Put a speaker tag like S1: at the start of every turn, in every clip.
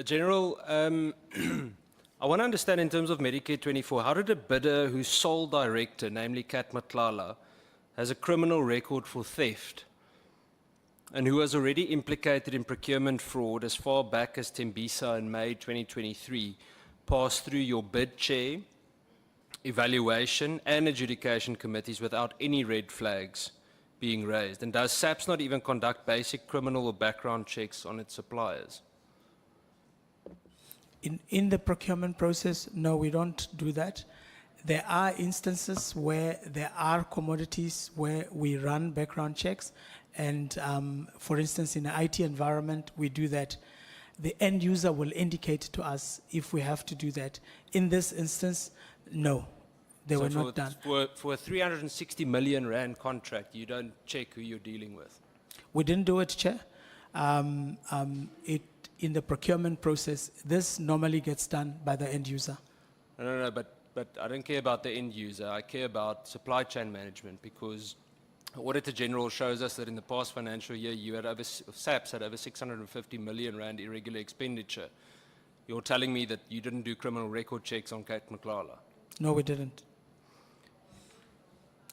S1: General, I want to understand in terms of Medicare 24, how did a bidder whose sole director, namely Kat Matlala, has a criminal record for theft and who was already implicated in procurement fraud as far back as Tembisa in May 2023, pass through your bid chair, evaluation and adjudication committees without any red flags being raised? And does SAPS not even conduct basic criminal or background checks on its suppliers?
S2: In the procurement process, no, we don't do that. There are instances where there are commodities where we run background checks, and for instance, in an IT environment, we do that. The end user will indicate to us if we have to do that. In this instance, no, they were not done.
S1: For a 360 million rand contract, you don't check who you're dealing with?
S2: We didn't do it, Chair. In the procurement process, this normally gets done by the end user.
S1: No, but I don't care about the end user. I care about supply chain management, because Auditor General shows us that in the past financial year, you had SAPS had over 650 million rand irregular expenditure. You're telling me that you didn't do criminal record checks on Kat Matlala?
S2: No, we didn't.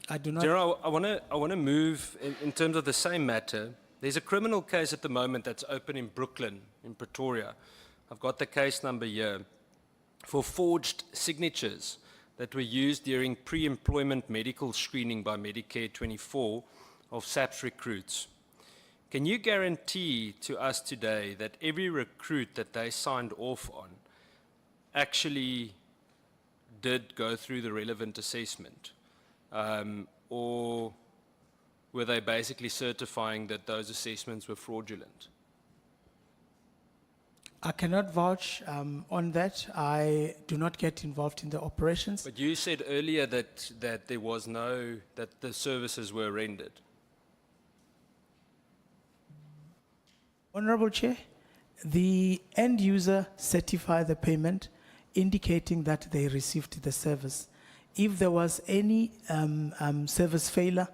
S2: I do not.
S1: General, I want to move in terms of the same matter. There's a criminal case at the moment that's open in Brooklyn, in Pretoria. I've got the case number here, for forged signatures that were used during pre-employment medical screening by Medicare 24 of SAPS recruits. Can you guarantee to us today that every recruit that they signed off on actually did go through the relevant assessment? Or were they basically certifying that those assessments were fraudulent?
S2: I cannot vouch on that. I do not get involved in the operations.
S1: But you said earlier that there was that the services were rendered.
S2: Honorable Chair, the end user certified the payment, indicating that they received the service. If there was any service failure,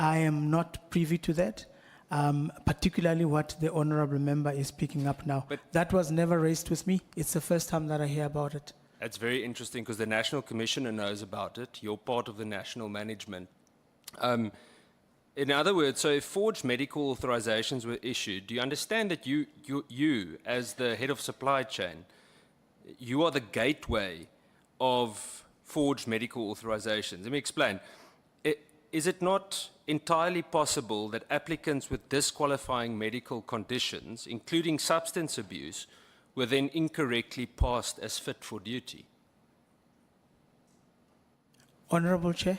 S2: I am not privy to that, particularly what the honorable member is picking up now.
S1: But
S2: that was never raised with me. It's the first time that I hear about it.
S1: That's very interesting, because the National Commissioner knows about it. You're part of the national management. In other words, so if forged medical authorizations were issued, do you understand that you as the head of supply chain, you are the gateway of forged medical authorizations? Let me explain. Is it not entirely possible that applicants with disqualifying medical conditions, including substance abuse, were then incorrectly passed as fit for duty?
S2: Honorable Chair,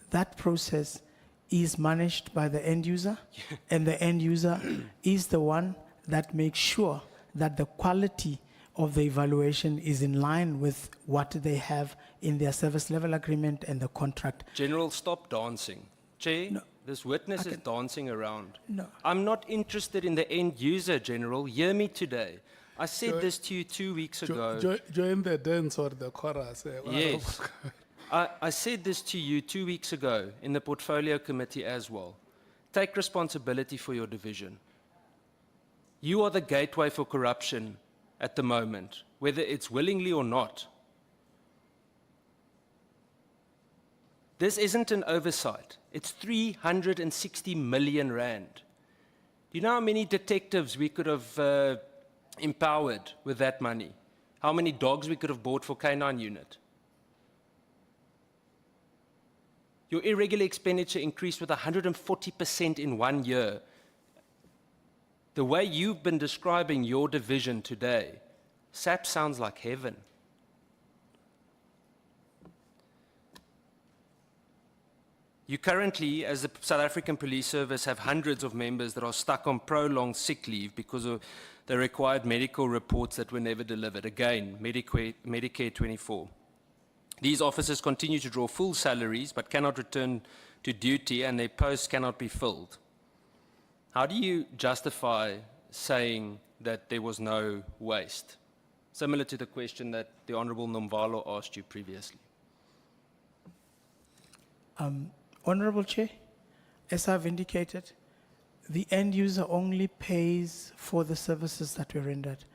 S2: that process is managed by the end user, and the end user is the one that makes sure that the quality of the evaluation is in line with what they have in their service level agreement and the contract.
S1: General, stop dancing. Chair,
S2: No,
S1: this witness is dancing around.
S2: No.
S1: I'm not interested in the end user, General. Hear me today. I said this to you 2 weeks ago.
S3: Join the dance or the chorus.
S1: Yes. I said this to you 2 weeks ago in the Portfolio Committee as well. Take responsibility for your division. You are the gateway for corruption at the moment, whether it's willingly or not. This isn't an oversight. It's 360 million rand. Do you know how many detectives we could have empowered with that money? How many dogs we could have bought for K9 unit? Your irregular expenditure increased with 140% in 1 year. The way you've been describing your division today, SAP sounds like heaven. You currently, as the South African Police Service, have hundreds of members that are stuck on prolonged sick leave because of the required medical reports that were never delivered. Again, Medicare 24. These officers continue to draw full salaries but cannot return to duty, and their posts cannot be filled. How do you justify saying that there was no waste? Similar to the question that the Honourable Nomvalo asked you previously.
S2: Honorable Chair, as I've indicated, the end user only pays for the services that were rendered.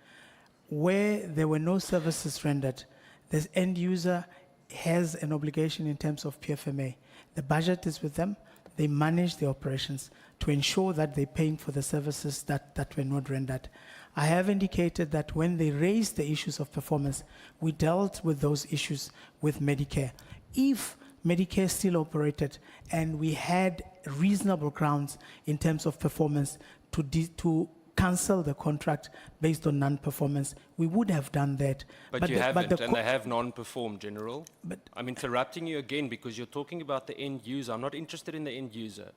S2: where there were no services rendered, the end user has an obligation in terms of PFMA. The budget is with them. They manage the operations to ensure that they're paying for the services that were not rendered. I have indicated that when they raised the issues of performance, we dealt with those issues with Medicare. If Medicare still operated and we had reasonable grounds in terms of performance to cancel the contract based on non-performance, we would have done that.
S1: But you
S2: the-
S1: haven't,
S2: the
S1: and
S2: co-
S1: they have non-performed, General.
S2: But-
S1: I'm interrupting you again because you're talking about the end user. I'm not interested in the end user.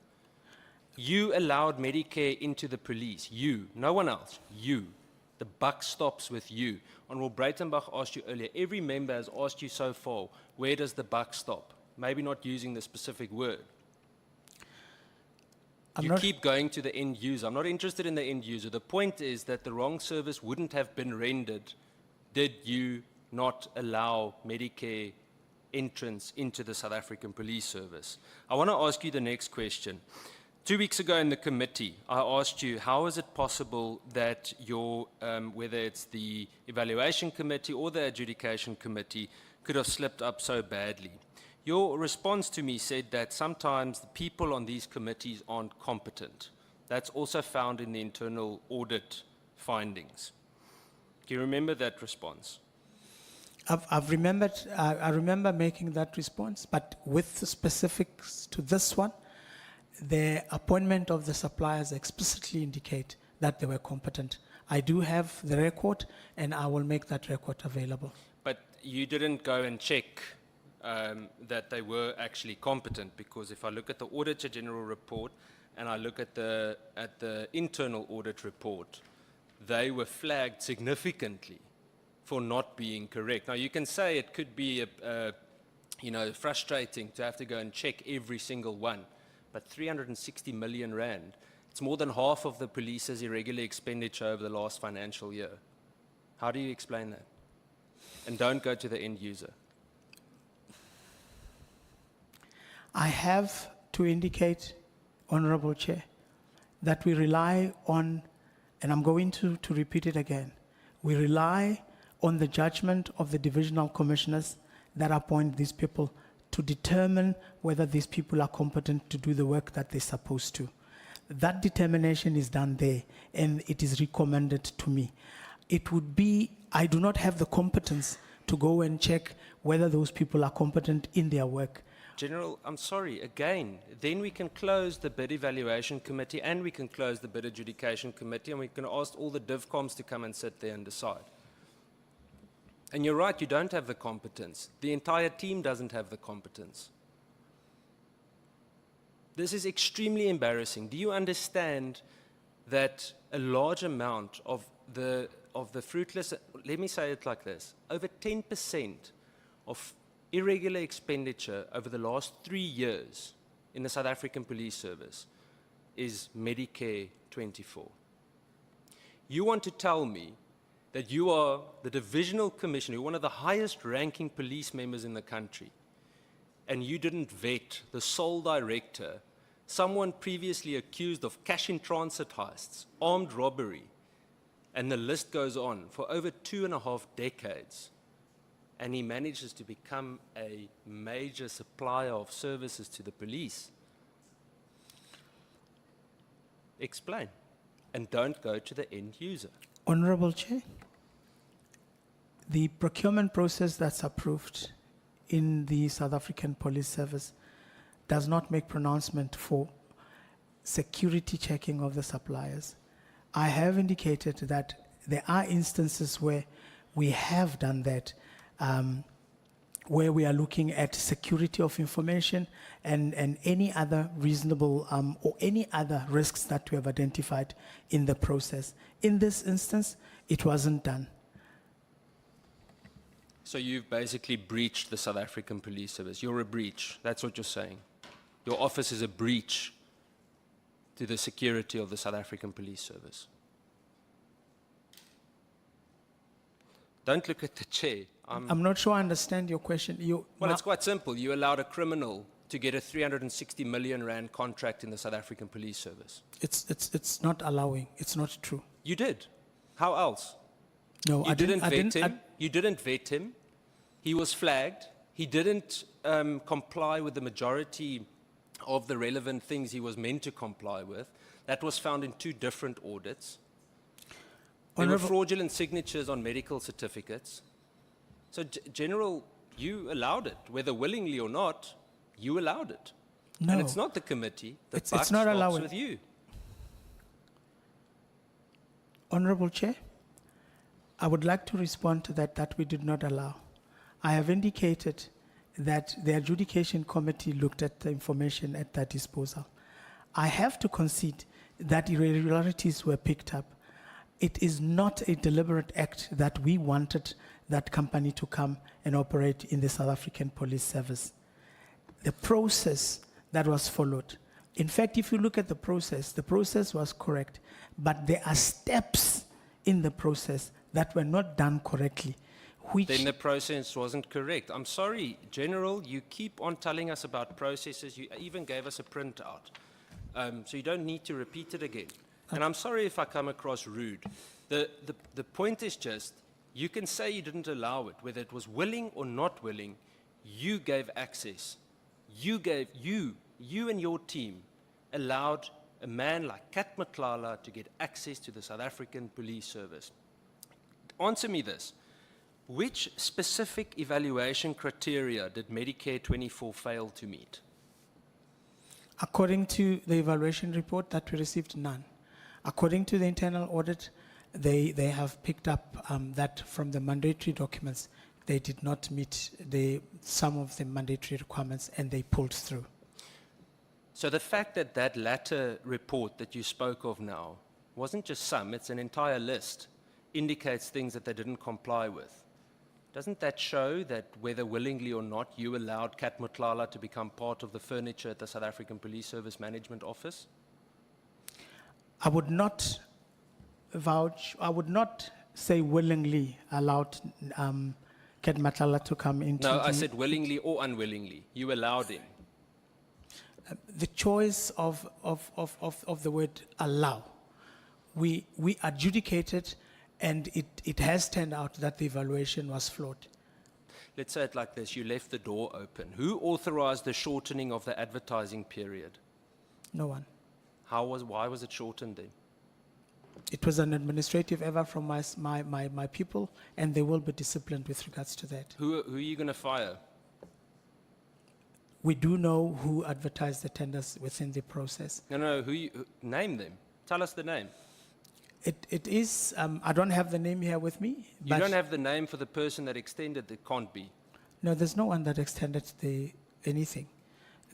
S1: You allowed Medicare into the police. You, no one else. You. The buck stops with you. Honorable Breitenbach asked you earlier, every member has asked you so far, where does the buck stop? Maybe not using the specific word.
S2: I'm
S1: You
S2: not-
S1: keep going to the end user. I'm not interested in the end user. The point is that the wrong service wouldn't have been rendered did you not allow Medicare entrance into the South African Police Service. I want to ask you the next question. 2 weeks ago in the committee, I asked you, how is it possible that your, whether it's the evaluation committee or the adjudication committee, could have slipped up so badly? Your response to me said that sometimes the people on these committees aren't competent. That's also found in the internal audit findings. Do you remember that response?
S2: I've remembered, I remember making that response, but with the specifics to this one, the appointment of the suppliers explicitly indicate that they were competent. I do have the record, and I will make that record available.
S1: But you didn't go and check that they were actually competent, because if I look at the Auditor General report and I look at the internal audit report, they were flagged significantly for not being correct. Now you can say it could be frustrating to have to go and check every single one, but 360 million rand, it's more than half of the police's irregular expenditure over the last financial year. How do you explain that? And don't go to the end user.
S2: I have to indicate, Honorable Chair, that we rely on, and I'm going to repeat it again, we rely on the judgment of the divisional commissioners that appoint these people to determine whether these people are competent to do the work that they're supposed to. That determination is done there, and it is recommended to me. It would be, I do not have the competence to go and check whether those people are competent in their work.
S1: General, I'm sorry, again, then we can close the bid evaluation committee and we can close the bid adjudication committee and we can ask all the DivComs to come and sit there and decide. And you're right, you don't have the competence. The entire team doesn't have the competence. This is extremely embarrassing. Do you understand that a large amount of the fruitless, let me say it like this, over 10% of irregular expenditure over the last 3 years in the South African Police Service is Medicare 24. You want to tell me that you are the divisional commissioner, one of the highest ranking police members in the country, and you didn't vet the sole director, someone previously accused of cash in transit heists, armed robbery, and the list goes on for over 2.5 decades. And he manages to become a major supplier of services to the police. Explain. And don't go to the end user.
S2: Honorable Chair, the procurement process that's approved in the South African Police Service does not make pronouncement for security checking of the suppliers. I have indicated that there are instances where we have done that, where we are looking at security of information and any other reasonable or any other risks that we have identified in the process. In this instance, it wasn't done.
S1: So you've basically breached the South African Police Service. You're a breach. That's what you're saying. Your office is a breach to the security of the South African Police Service. Don't look at the chair.
S2: I'm not sure I understand your question.
S1: Well, it's quite simple. You allowed a criminal to get a 360 million rand contract in the South African Police Service.
S2: It's not allowing. It's not true.
S1: You did. How else?
S2: No,
S1: You didn't vet him. You didn't vet him. He was flagged. He didn't comply with the majority of the relevant things he was meant to comply with. That was found in 2 different audits. There were
S2: Honourable-
S1: fraudulent signatures on medical certificates. So, General, you allowed it. Whether willingly or not, you allowed it.
S2: No.
S1: And it's not the committee. The
S2: It's
S1: buck
S2: not
S1: stops
S2: allowing.
S1: with you.
S2: Honorable Chair, I would like to respond to that we did not allow. I have indicated that the adjudication committee looked at the information at their disposal. I have to concede that irregularities were picked up. It is not a deliberate act that we wanted that company to come and operate in the South African Police Service. The process that was followed. In fact, if you look at the process was correct, but there are steps in the process that were not done correctly, which
S1: Then the process wasn't correct. I'm sorry, General, you keep on telling us about processes. You even gave us a printout. So you don't need to repeat it again. And I'm sorry if I come across rude. The point is just, you can say you didn't allow it, whether it was willing or not willing, you gave access. You and your team allowed a man like Kat Matlala to get access to the South African Police Service. Answer me this. Which specific evaluation criteria did Medicare 24 fail to meet?
S2: according to the evaluation report that we received, none. According to the internal audit, they have picked up that from the mandatory documents, they did not meet some of the mandatory requirements and they pulled through.
S1: So the fact that that latter report that you spoke of now wasn't just some, it's an entire list, indicates things that they didn't comply with. Doesn't that show that whether willingly or not, you allowed Kat Matlala to become part of the furniture at the South African Police Service Management Office?
S2: I would not vouch, I would not say willingly allowed Kat Matlala to come into
S1: No, I
S2: the-
S1: said willingly or unwillingly. You allowed him.
S2: the choice of the word allow. We adjudicated, and it has turned out that the evaluation was flawed.
S1: Let's say it like this, you left the door open. Who authorized the shortening of the advertising period?
S2: No one.
S1: Why was it shortened then?
S2: It was an administrative error from my people, and they will be disciplined with regards to that.
S1: Who are you going to fire?
S2: We do know who advertised the tenders within the process.
S1: No, name them. Tell us the name.
S2: It is, I don't have the name here with me.
S1: You
S2: but
S1: don't have the name for the person that extended it, can't be.
S2: No, there's no one that extended anything.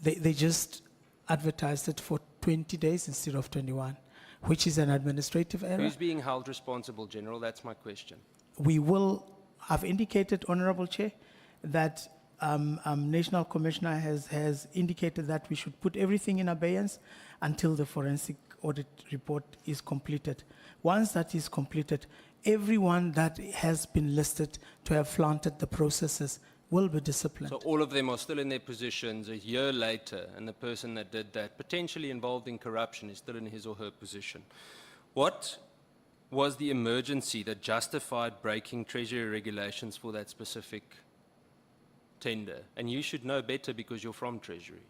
S2: They just advertised it for 20 days instead of 21, which is an administrative error.
S1: Who's being held responsible, General? That's my question.
S2: I've indicated, Honorable Chair, that National Commissioner has indicated that we should put everything in abeyance until the forensic audit report is completed. Once that is completed, everyone that has been listed to have flaunted the processes will be disciplined.
S1: So all of them are still in their positions a year later, and the person that did that, potentially involved in corruption, is still in his or her position. What was the emergency that justified breaking Treasury regulations for that specific tender? And you should know better because you're from Treasury.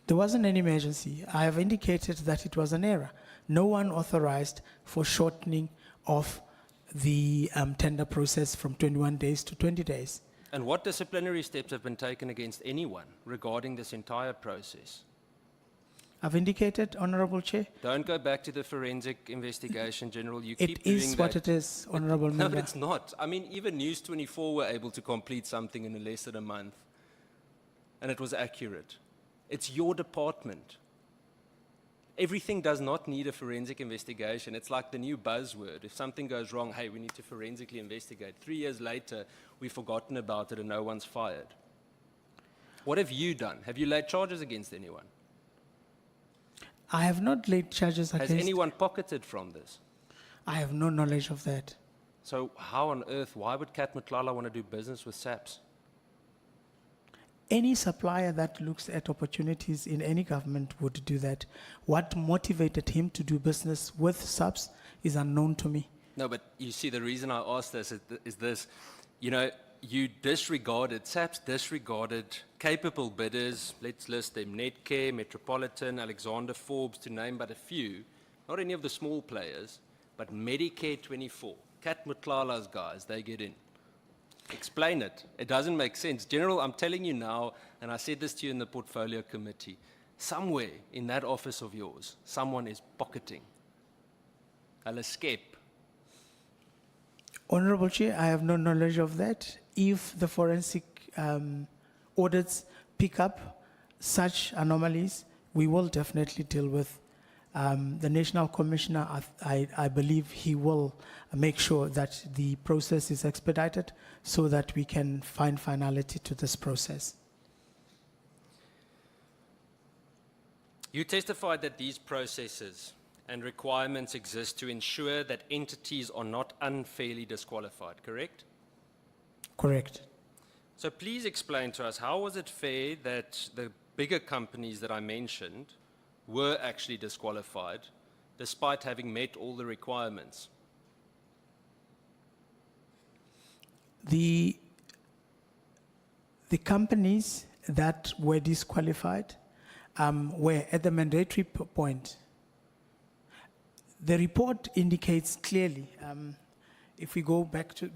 S2: There wasn't any emergency. I have indicated that it was an error. No one authorized for shortening of the tender process from 21 days to 20 days.
S1: And what disciplinary steps have been taken against anyone regarding this entire process?
S2: I've indicated, Honorable Chair,
S1: Don't go back to the forensic investigation, General. You keep
S2: it
S1: doing
S2: is
S1: that.
S2: what it is, Honorable
S1: No,
S2: Member.
S1: it's not. I mean, even News 24 were able to complete something in less than a month. And it was accurate. It's your department. Everything does not need a forensic investigation. It's like the new buzzword. If something goes wrong, hey, we need to forensically investigate. 3 years later, we've forgotten about it and no one's fired. What have you done? Have you laid charges against anyone?
S2: I have not laid charges
S1: Has
S2: against.
S1: anyone pocketed from this?
S2: I have no knowledge of that.
S1: So how on earth, why would Kat Matlala want to do business with SAPS?
S2: Any supplier that looks at opportunities in any government would do that. What motivated him to do business with SAPS is unknown to me.
S1: No, but you see, the reason I asked this is this. You know, you disregarded, SAPS disregarded capable bidders. Let's list them: Netcare, Metropolitan, Alexander Forbes, to name but a few. Not any of the small players, but Medicare 24. Cat Matlala's guys, they get in. Explain it. It doesn't make sense. General, I'm telling you now, and I said this to you in the portfolio committee, somewhere in that office of yours, someone is pocketing. I'll escape.
S2: Honorable Chair, I have no knowledge of that. If the forensic audits pick up such anomalies, we will definitely deal with. The National Commissioner, I believe he will make sure that the process is expedited so that we can find finality to this process.
S1: You testified that these processes and requirements exist to ensure that entities are not unfairly disqualified, correct?
S2: Correct.
S1: So please explain to us, how was it fair that the bigger companies that I mentioned were actually disqualified despite having met all the requirements?
S2: The companies that were disqualified were at the mandatory point. The report indicates clearly, if we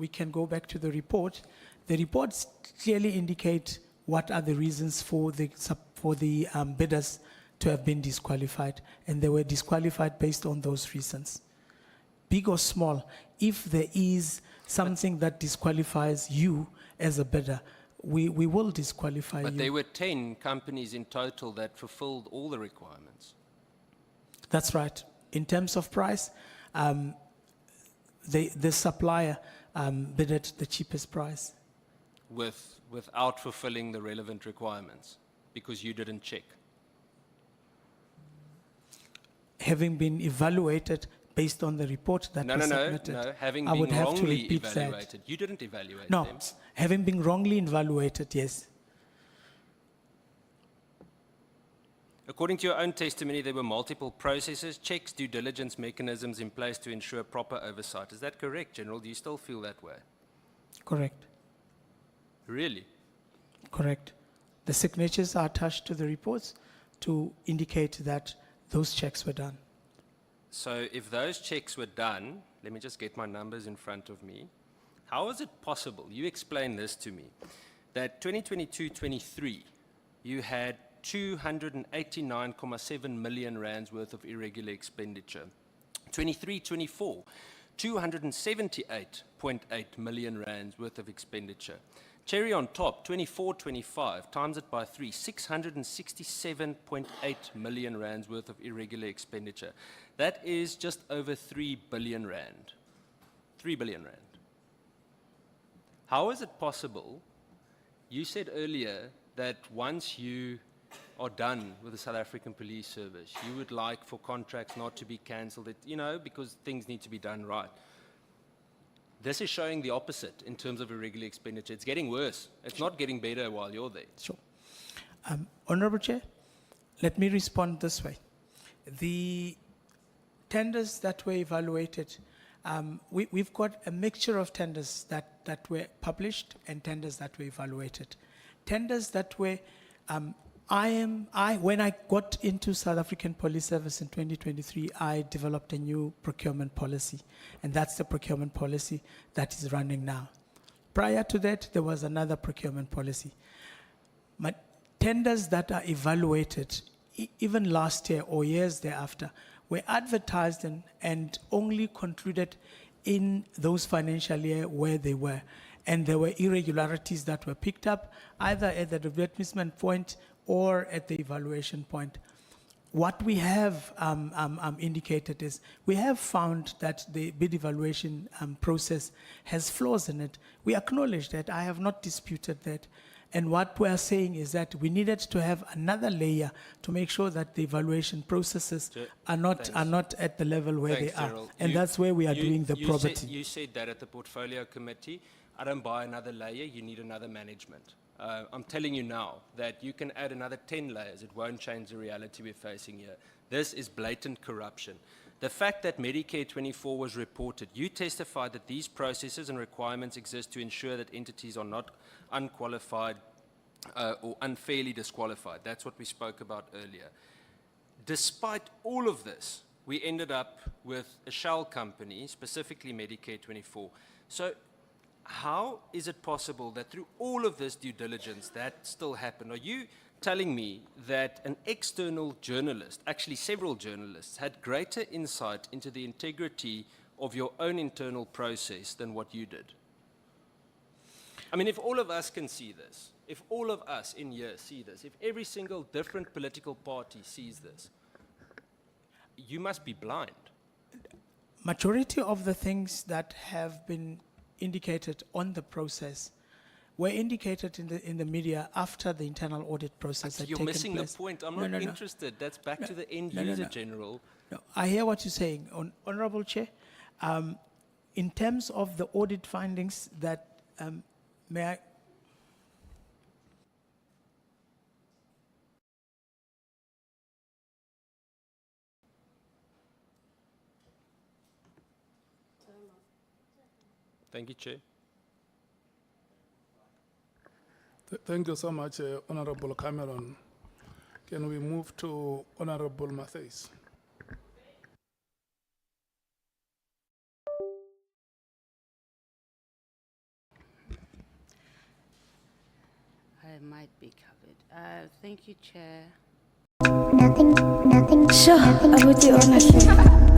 S2: can go back to the report. The reports clearly indicate what are the reasons for the bidders to have been disqualified, and they were disqualified based on those reasons. Big or small, if there is something that disqualifies you as a bidder, we will disqualify you.
S1: But there were 10 companies in total that fulfilled all the requirements.
S2: That's right. In terms of price, the supplier bid at the cheapest price.
S1: Without fulfilling the relevant requirements, because you didn't check.
S2: Having been evaluated based on the report that was submitted.
S1: No, having
S2: I
S1: been
S2: would have to
S1: wrongly
S2: repeat that.
S1: evaluated. You didn't evaluate
S2: No,
S1: them.
S2: having been wrongly evaluated, yes.
S1: According to your own testimony, there were multiple processes, checks, due diligence mechanisms in place to ensure proper oversight. Is that correct, General? Do you still feel that way?
S2: Correct.
S1: Really?
S2: Correct. The signatures are attached to the reports to indicate that those checks were done.
S1: So if those checks were done, let me just get my numbers in front of me. How is it possible, you explain this to me, that 2022-23, you had 289.7 million rands worth of irregular expenditure. 23-24, 278.8 million rands worth of expenditure. Cherry on top, 24-25, times it by 3, 667.8 million rands worth of irregular expenditure. That is just over 3 billion rand. 3 billion rand. How is it possible? You said earlier that once you are done with the South African Police Service, you would like for contracts not to be cancelled, because things need to be done right. This is showing the opposite in terms of irregular expenditure. It's getting worse. It's not getting better while you're there.
S2: Sure. Honorable Chair, let me respond this way. The tenders that were evaluated, we've got a mixture of tenders that were published and tenders that were evaluated. Tenders that were, when I got into South African Police Service in 2023, I developed a new procurement policy, and that's the procurement policy that is running now. Prior to that, there was another procurement policy. But tenders that are evaluated, even last year or years thereafter, were advertised and only concluded in those financial year where they were. And there were irregularities that were picked up either at the advertisement point or at the evaluation point. What we have indicated is we have found that the bid evaluation process has flaws in it. We acknowledge that. I have not disputed that. And what we are saying is that we needed to have another layer to make sure that the evaluation processes are not at the level where
S1: Thanks,
S2: they are.
S1: Gerald.
S2: And that's where we are doing the probity.
S1: You said that at the portfolio committee. I don't buy another layer. You need another management. I'm telling you now that you can add another 10 layers. It won't change the reality we're facing here. This is blatant corruption. The fact that Medicare 24 was reported, you testified that these processes and requirements exist to ensure that entities are not unqualified or unfairly disqualified. That's what we spoke about earlier. Despite all of this, we ended up with a shell company, specifically Medicare 24. So how is it possible that through all of this due diligence that still happened? Are you telling me that an external journalist, actually several journalists, had greater insight into the integrity of your own internal process than what you did? I mean, if all of us can see this, if all of us in here see this, if every single different political party sees this, you must be blind.
S2: Majority of the things that have been indicated on the process were indicated in the media after the internal audit process had
S1: You're
S2: taken
S1: missing
S2: place.
S1: the point. I'm
S2: No,
S1: not
S2: no, no.
S1: interested. That's back to the end
S2: No, no,
S1: user
S2: no.
S1: general.
S2: No, I hear what you're saying, Honorable Chair. In terms of the audit findings that, may I?
S1: Thank you, Chair.
S3: Thank you so much, Honorable Cameron. Can we move to Honorable Matthews?
S4: I might be covered. Thank you, Chair.
S5: Nothing.
S6: Sure, I would do honestly.